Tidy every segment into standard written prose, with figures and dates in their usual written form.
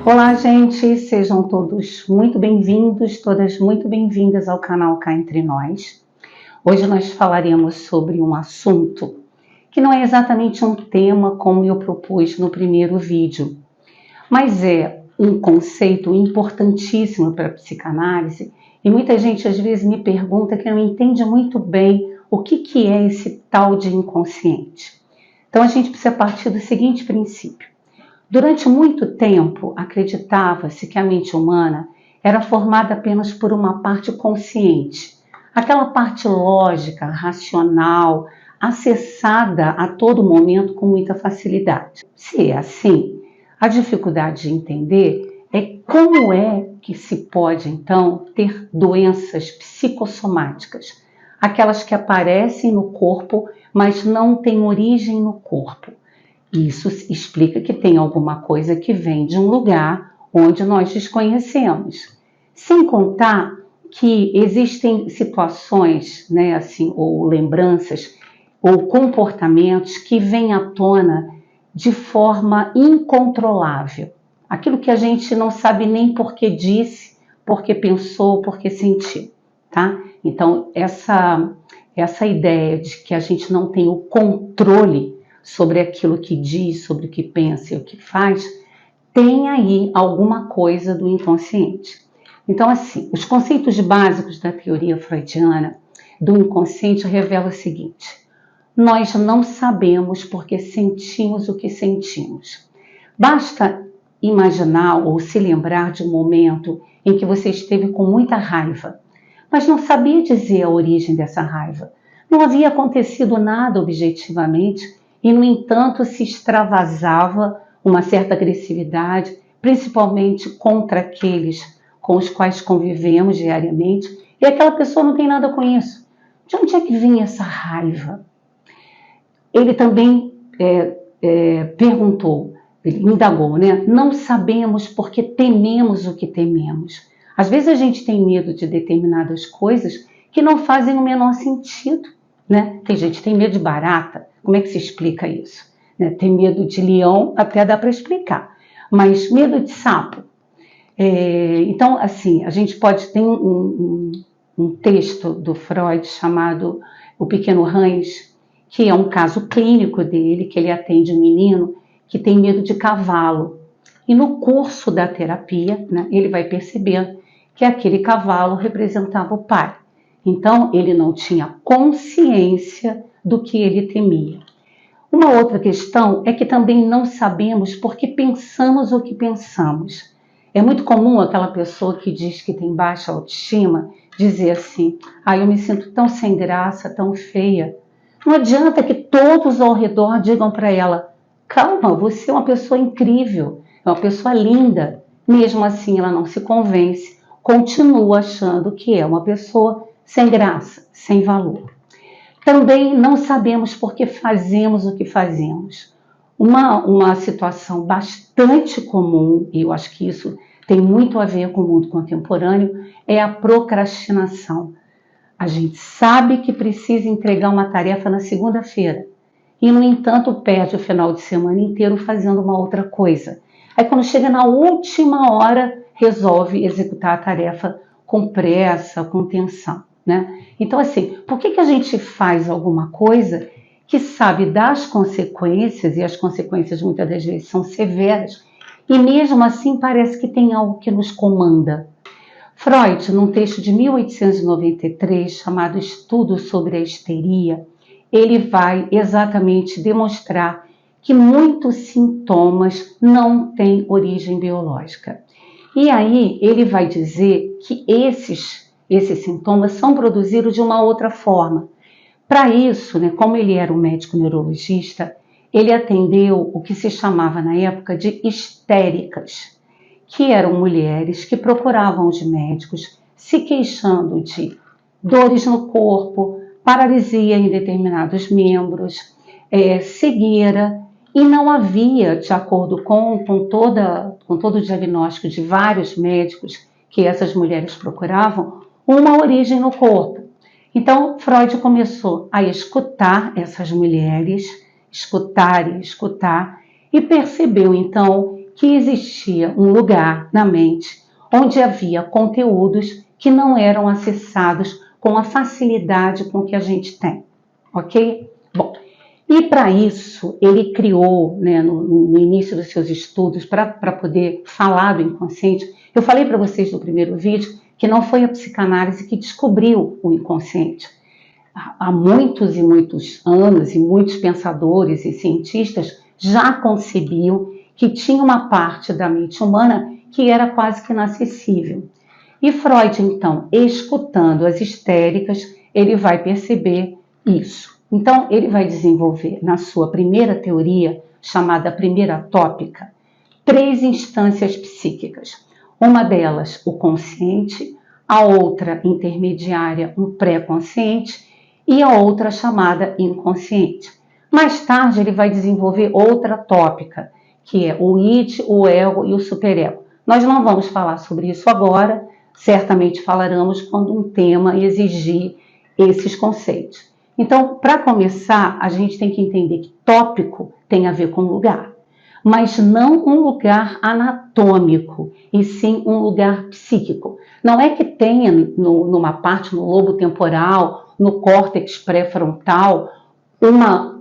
Olá, gente, sejam todos muito bem-vindos, todas muito bem-vindas ao canal Cá Entre Nós. Hoje nós falaremos sobre um assunto que não é exatamente um tema como eu propus no primeiro vídeo, mas é um conceito importantíssimo para a psicanálise e muita gente às vezes me pergunta que não entende muito bem o que é esse tal de inconsciente. Então a gente precisa partir do seguinte princípio. Durante muito tempo, acreditava-se que a mente humana era formada apenas por uma parte consciente, aquela parte lógica, racional, acessada a todo momento com muita facilidade. Se é assim, a dificuldade de entender é como é que se pode, então, ter doenças psicossomáticas, aquelas que aparecem no corpo, mas não têm origem no corpo. Isso explica que tem alguma coisa que vem de um lugar onde nós desconhecemos. Sem contar que existem situações, né, assim, ou lembranças, ou comportamentos que vêm à tona de forma incontrolável. Aquilo que a gente não sabe nem por que disse, por que pensou, por que sentiu, tá? Então, essa ideia de que a gente não tem o controle sobre aquilo que diz, sobre o que pensa e o que faz, tem aí alguma coisa do inconsciente. Então, assim, os conceitos básicos da teoria freudiana do inconsciente revelam o seguinte: nós não sabemos porque sentimos o que sentimos. Basta imaginar ou se lembrar de um momento em que você esteve com muita raiva, mas não sabia dizer a origem dessa raiva. Não havia acontecido nada objetivamente, e, no entanto, se extravasava uma certa agressividade, principalmente contra aqueles com os quais convivemos diariamente, e aquela pessoa não tem nada com isso. De onde é que vinha essa raiva? Ele também perguntou, ele indagou, né? Não sabemos porque tememos o que tememos. Às vezes a gente tem medo de determinadas coisas que não fazem o menor sentido, né? Tem gente que tem medo de barata. Como é que se explica isso? Né? Tem medo de leão, até dá para explicar. Mas medo de sapo. Então, assim, a gente pode ter um texto do Freud chamado O Pequeno Rãs, que é um caso clínico dele, que ele atende um menino que tem medo de cavalo. E no curso da terapia, né, ele vai percebendo que aquele cavalo representava o pai. Então, ele não tinha consciência do que ele temia. Uma outra questão é que também não sabemos porque pensamos o que pensamos. É muito comum aquela pessoa que diz que tem baixa autoestima dizer assim: eu me sinto tão sem graça, tão feia. Não adianta que todos ao redor digam para ela: calma, você é uma pessoa incrível, é uma pessoa linda. Mesmo assim, ela não se convence, continua achando que é uma pessoa sem graça, sem valor. Também não sabemos por que fazemos o que fazemos. Uma situação bastante comum, e eu acho que isso tem muito a ver com o mundo contemporâneo, é a procrastinação. A gente sabe que precisa entregar uma tarefa na segunda-feira e, no entanto, perde o final de semana inteiro fazendo uma outra coisa. Aí, quando chega na última hora, resolve executar a tarefa com pressa, com tensão, né? Então, assim, por que a gente faz alguma coisa que sabe das consequências, e as consequências muitas das vezes são severas, e mesmo assim parece que tem algo que nos comanda? Freud, num texto de 1893, chamado Estudo sobre a Histeria, ele vai exatamente demonstrar que muitos sintomas não têm origem biológica. E aí ele vai dizer que esses sintomas são produzidos de uma outra forma. Para isso, né, como ele era um médico neurologista, ele atendeu o que se chamava na época de histéricas, que eram mulheres que procuravam os médicos se queixando de dores no corpo, paralisia em determinados membros, cegueira, e não havia, de acordo com todo o diagnóstico de vários médicos que essas mulheres procuravam, uma origem no corpo. Então, Freud começou a escutar essas mulheres, escutar e escutar, e percebeu, então, que existia um lugar na mente onde havia conteúdos que não eram acessados com a facilidade com que a gente tem, ok? Bom, e para isso, ele criou, né, no início dos seus estudos, para poder falar do inconsciente, eu falei para vocês no primeiro vídeo que não foi a psicanálise que descobriu o inconsciente. Há muitos e muitos anos, e muitos pensadores e cientistas já concebiam que tinha uma parte da mente humana que era quase que inacessível. E Freud, então, escutando as histéricas, ele vai perceber isso. Então, ele vai desenvolver, na sua primeira teoria, chamada primeira tópica, 3 instâncias psíquicas. Uma delas, o consciente, a outra intermediária, um pré-consciente, e a outra chamada inconsciente. Mais tarde, ele vai desenvolver outra tópica, que é o id, o ego e o superego. Nós não vamos falar sobre isso agora, certamente falaremos quando um tema exigir esses conceitos. Então, para começar, a gente tem que entender que tópico tem a ver com lugar, mas não um lugar anatômico, e sim um lugar psíquico. Não é que tenha numa parte, no lobo temporal, no córtex pré-frontal,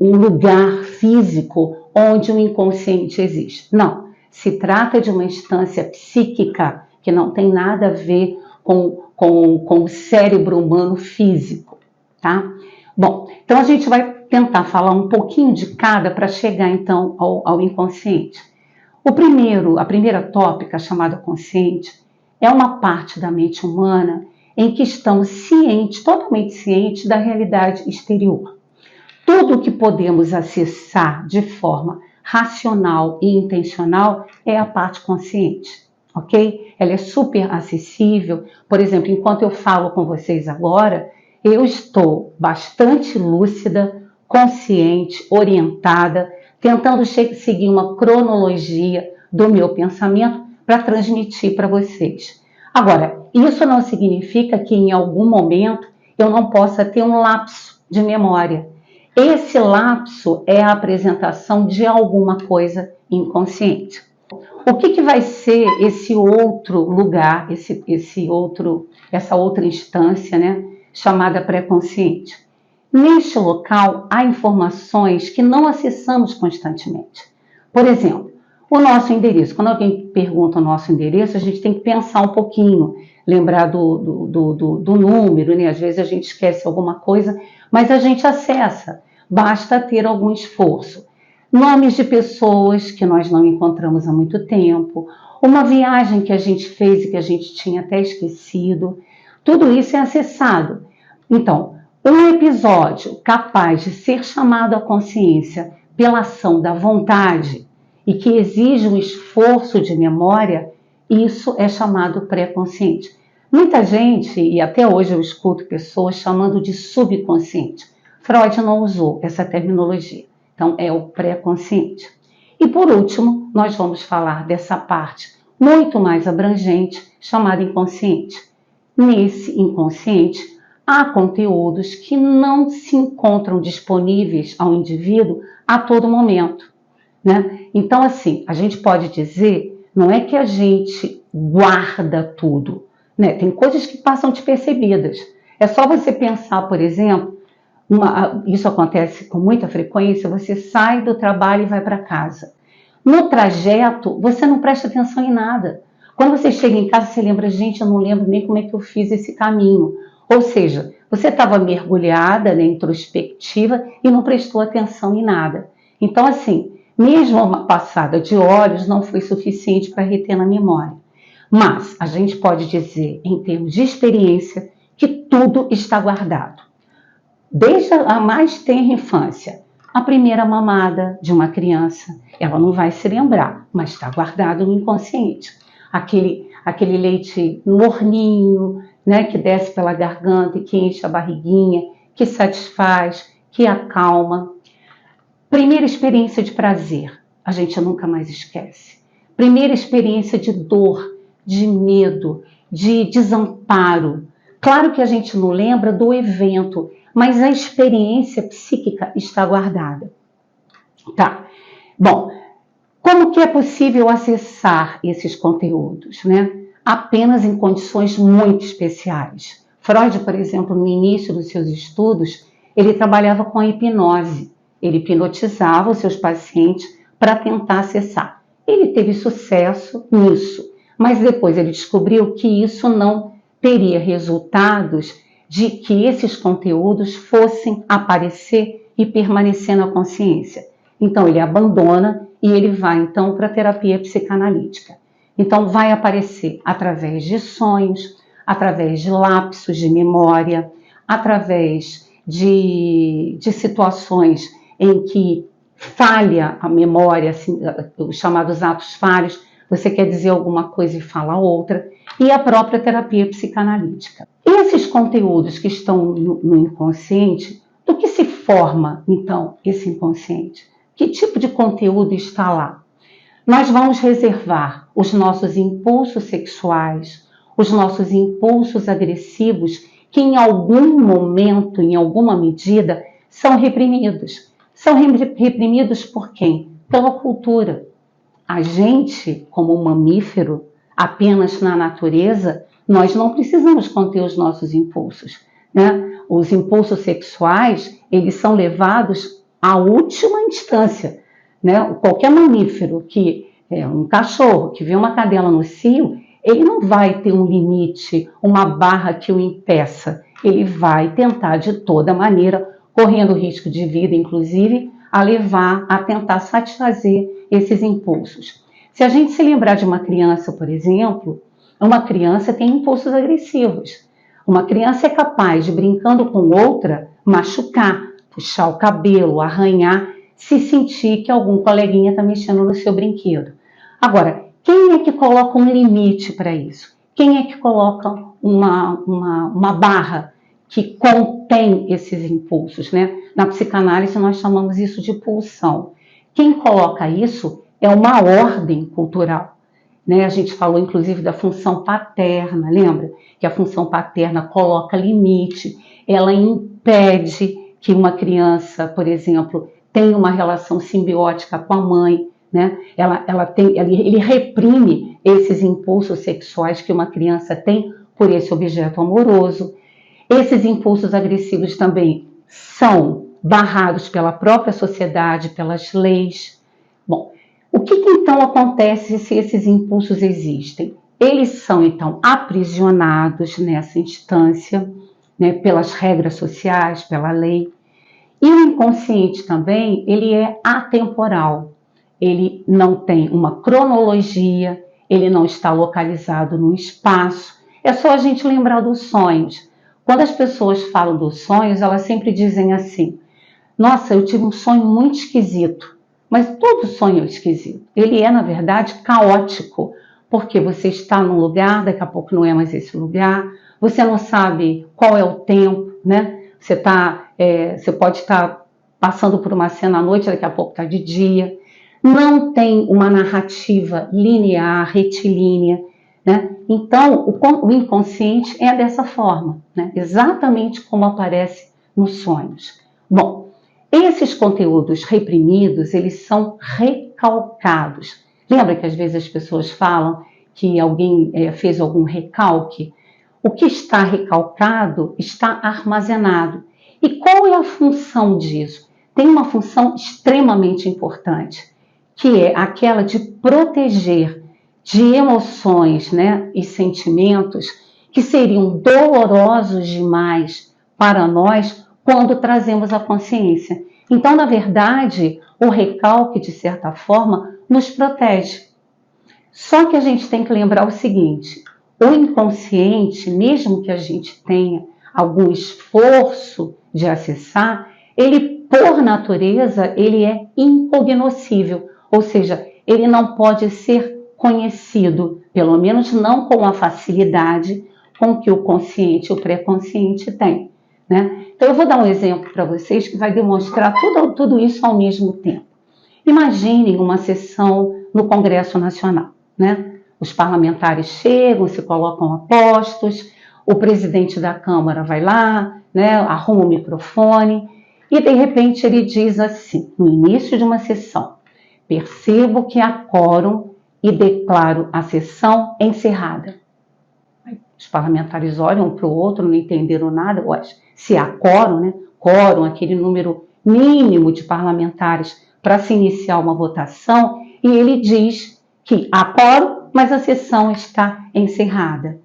um lugar físico onde o inconsciente existe. Não, se trata de uma instância psíquica que não tem nada a ver com o cérebro humano físico, tá? Bom, então a gente vai tentar falar um pouquinho de cada para chegar então ao inconsciente. A primeira tópica, chamada consciente, é uma parte da mente humana em que estamos cientes, totalmente cientes da realidade exterior. Tudo o que podemos acessar de forma racional e intencional é a parte consciente, ok? Ela é super acessível. Por exemplo, enquanto eu falo com vocês agora, eu estou bastante lúcida, consciente, orientada, tentando seguir uma cronologia do meu pensamento para transmitir para vocês. Agora, isso não significa que em algum momento eu não possa ter um lapso de memória. Esse lapso é a apresentação de alguma coisa inconsciente. O que vai ser esse outro lugar, essa outra instância, né, chamada pré-consciente? Neste local, há informações que não acessamos constantemente. Por exemplo, o nosso endereço. Quando alguém pergunta o nosso endereço, a gente tem que pensar um pouquinho, lembrar do número, né? Às vezes a gente esquece alguma coisa, mas a gente acessa. Basta ter algum esforço. Nomes de pessoas que nós não encontramos há muito tempo, uma viagem que a gente fez e que a gente tinha até esquecido, tudo isso é acessado. Então, um episódio capaz de ser chamado à consciência pela ação da vontade e que exige um esforço de memória, isso é chamado pré-consciente. Muita gente, e até hoje eu escuto pessoas chamando de subconsciente. Freud não usou essa terminologia. Então, é o pré-consciente. E, por último, nós vamos falar dessa parte muito mais abrangente, chamada inconsciente. Nesse inconsciente, há conteúdos que não se encontram disponíveis ao indivíduo a todo momento, né? Então, assim, a gente pode dizer, não é que a gente guarda tudo, né? Tem coisas que passam despercebidas. É só você pensar, por exemplo, isso acontece com muita frequência, você sai do trabalho e vai para casa. No trajeto, você não presta atenção em nada. Quando você chega em casa, você lembra, gente, eu não lembro nem como é que eu fiz esse caminho. Ou seja, você estava mergulhada, né, introspectiva e não prestou atenção em nada. Então, assim, mesmo uma passada de olhos não foi suficiente para reter na memória. Mas a gente pode dizer, em termos de experiência, que tudo está guardado. Desde a mais tenra infância, a primeira mamada de uma criança, ela não vai se lembrar, mas está guardado no inconsciente. Aquele leite morninho, né, que desce pela garganta e que enche a barriguinha, que satisfaz, que acalma. Primeira experiência de prazer, a gente nunca mais esquece. Primeira experiência de dor, de medo, de desamparo. Claro que a gente não lembra do evento, mas a experiência psíquica está guardada. Tá. Bom, como que é possível acessar esses conteúdos, né? Apenas em condições muito especiais. Freud, por exemplo, no início dos seus estudos, ele trabalhava com a hipnose. Ele hipnotizava os seus pacientes para tentar acessar. Ele teve sucesso nisso, mas depois ele descobriu que isso não teria resultados de que esses conteúdos fossem aparecer e permanecer na consciência. Então ele abandona e ele vai então para a terapia psicanalítica. Então vai aparecer através de sonhos, através de lapsos de memória, através de situações em que falha a memória, assim, os chamados atos falhos, você quer dizer alguma coisa e fala outra, e a própria terapia psicanalítica. Esses conteúdos que estão no inconsciente, do que se forma, então, esse inconsciente? Que tipo de conteúdo está lá? Nós vamos reservar os nossos impulsos sexuais, os nossos impulsos agressivos, que em algum momento, em alguma medida, são reprimidos. São reprimidos por quem? Pela cultura. A gente, como um mamífero, apenas na natureza, nós não precisamos conter os nossos impulsos, né? Os impulsos sexuais, eles são levados à última instância, né? Qualquer mamífero um cachorro que vê uma cadela no cio, ele não vai ter um limite, uma barra que o impeça. Ele vai tentar de toda maneira, correndo risco de vida, inclusive, a tentar satisfazer esses impulsos. Se a gente se lembrar de uma criança, por exemplo, uma criança tem impulsos agressivos. Uma criança é capaz de, brincando com outra, machucar, puxar o cabelo, arranhar, se sentir que algum coleguinha está mexendo no seu brinquedo. Agora, quem é que coloca um limite para isso? Quem é que coloca uma barra que contém esses impulsos, né? Na psicanálise nós chamamos isso de pulsão. Quem coloca isso é uma ordem cultural, né? A gente falou inclusive da função paterna, lembra? Que a função paterna coloca limite, ela impede que uma criança, por exemplo, tenha uma relação simbiótica com a mãe, né? Ele reprime esses impulsos sexuais que uma criança tem por esse objeto amoroso. Esses impulsos agressivos também são barrados pela própria sociedade, pelas leis. Bom, o que então acontece se esses impulsos existem? Eles são então aprisionados nessa instância, né, pelas regras sociais, pela lei. E o inconsciente também, ele é atemporal. Ele não tem uma cronologia, ele não está localizado no espaço. É só a gente lembrar dos sonhos. Quando as pessoas falam dos sonhos, elas sempre dizem assim: nossa, eu tive um sonho muito esquisito. Mas todo sonho é esquisito. Ele é, na verdade, caótico, porque você está num lugar, daqui a pouco não é mais esse lugar, você não sabe qual é o tempo, né? Você pode estar passando por uma cena à noite, daqui a pouco está de dia. Não tem uma narrativa linear, retilínea, né? Então, o inconsciente é dessa forma, né? Exatamente como aparece nos sonhos. Bom, esses conteúdos reprimidos, eles são recalcados. Lembra que às vezes as pessoas falam que alguém fez algum recalque? O que está recalcado está armazenado. E qual é a função disso? Tem uma função extremamente importante, que é aquela de proteger de emoções, né, e sentimentos que seriam dolorosos demais para nós quando trazemos a consciência. Então, na verdade, o recalque, de certa forma, nos protege. Só que a gente tem que lembrar o seguinte: o inconsciente, mesmo que a gente tenha algum esforço de acessar, ele, por natureza, ele é incognoscível, ou seja, ele não pode ser conhecido, pelo menos não com a facilidade com que o consciente e o pré-consciente têm, né? Então, eu vou dar um exemplo para vocês que vai demonstrar tudo isso ao mesmo tempo. Imaginem uma sessão no Congresso Nacional, né? Os parlamentares chegam, se colocam a postos, o presidente da Câmara vai lá, né, arruma o microfone e de repente ele diz assim, no início de uma sessão: percebo que há quórum e declaro a sessão encerrada. Os parlamentares olham um para o outro, não entenderam nada. Se há quórum, né? Quórum, aquele número mínimo de parlamentares para se iniciar uma votação, e ele diz que há quórum, mas a sessão está encerrada.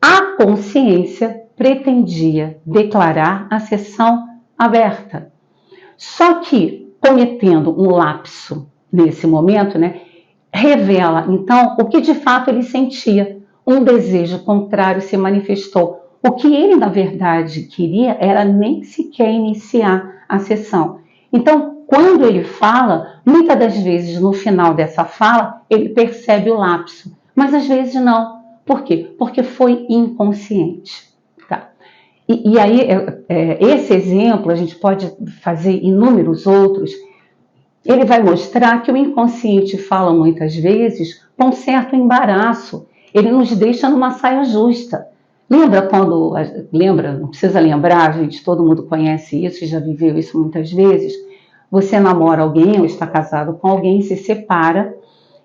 A consciência pretendia declarar a sessão aberta. Só que, cometendo um lapso nesse momento, né, revela, então, o que de fato ele sentia. Um desejo contrário se manifestou. O que ele, na verdade, queria era nem sequer iniciar a sessão. Então, quando ele fala, muitas das vezes, no final dessa fala, ele percebe o lapso. Mas às vezes não. Por quê? Porque foi inconsciente. Tá? E aí, esse exemplo, a gente pode fazer inúmeros outros. Ele vai mostrar que o inconsciente fala muitas vezes com um certo embaraço. Ele nos deixa numa saia justa. Lembra, não precisa lembrar, gente, todo mundo conhece isso e já viveu isso muitas vezes. Você namora alguém ou está casado com alguém, se separa,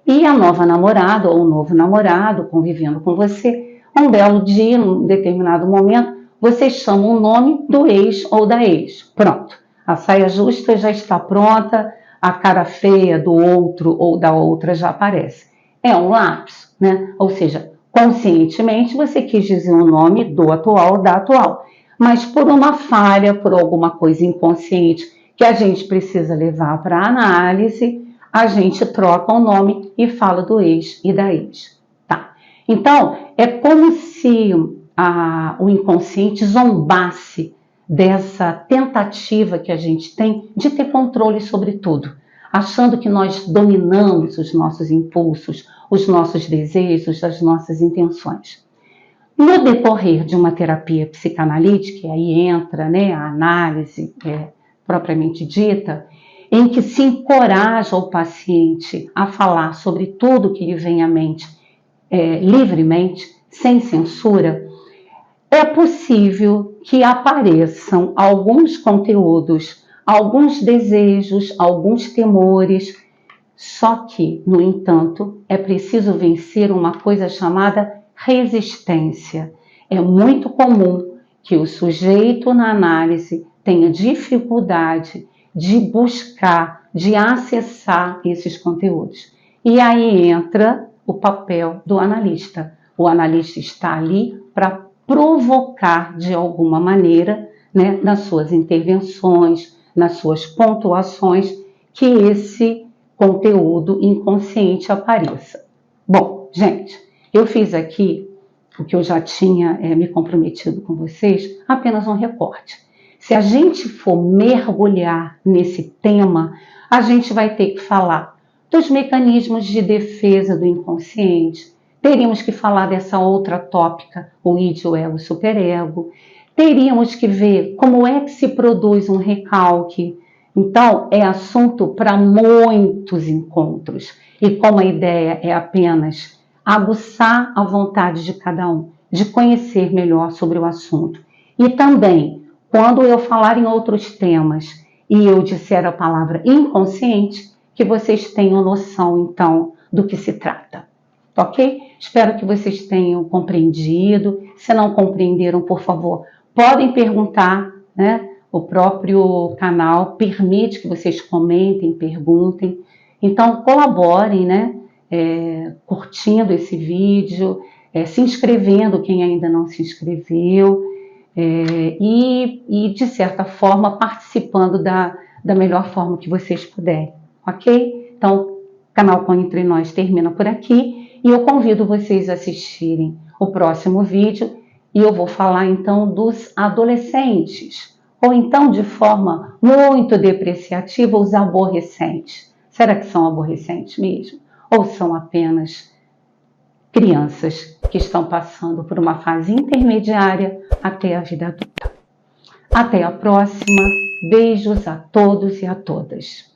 e a nova namorada ou o novo namorado convivendo com você, um belo dia, num determinado momento, você chama o nome do ex ou da ex. Pronto, a saia justa já está pronta, a cara feia do outro ou da outra já aparece. É um lapso, né? Ou seja, conscientemente você quis dizer o nome do atual ou da atual, mas por uma falha, por alguma coisa inconsciente que a gente precisa levar para análise, a gente troca o nome e fala do ex e da ex. Tá? Então, é como se o inconsciente zombasse dessa tentativa que a gente tem de ter controle sobre tudo, achando que nós dominamos os nossos impulsos, os nossos desejos, as nossas intenções. No decorrer de uma terapia psicanalítica, aí entra, né, a análise propriamente dita, em que se encoraja o paciente a falar sobre tudo que lhe vem à mente livremente, sem censura, é possível que apareçam alguns conteúdos, alguns desejos, alguns temores, só que, no entanto, é preciso vencer uma coisa chamada resistência. É muito comum que o sujeito na análise tenha dificuldade de buscar, de acessar esses conteúdos. E aí entra o papel do analista. O analista está ali para provocar de alguma maneira, né, nas suas intervenções, nas suas pontuações, que esse conteúdo inconsciente apareça. Bom, gente, eu fiz aqui o que eu já tinha me comprometido com vocês, apenas um recorte. Se a gente for mergulhar nesse tema, a gente vai ter que falar dos mecanismos de defesa do inconsciente, teríamos que falar dessa outra tópica, o id, o ego, o superego, teríamos que ver como é que se produz um recalque. Então, é assunto para muitos encontros. E como a ideia é apenas aguçar a vontade de cada um, de conhecer melhor sobre o assunto. E também, quando eu falar em outros temas e eu disser a palavra inconsciente, que vocês tenham noção, então, do que se trata. Ok? Espero que vocês tenham compreendido. Se não compreenderam, por favor, podem perguntar, né? O próprio canal permite que vocês comentem, perguntem. Então, colaborem, né? Curtindo esse vídeo, se inscrevendo quem ainda não se inscreveu e, de certa forma, participando da melhor forma que vocês puderem, ok? Então, o canal Põe Entre Nós termina por aqui e eu convido vocês a assistirem o próximo vídeo e eu vou falar, então, dos adolescentes, ou então, de forma muito depreciativa, os aborrecentes. Será que são aborrecentes mesmo? Ou são apenas crianças que estão passando por uma fase intermediária até a vida adulta? Até a próxima. Beijos a todos e a todas.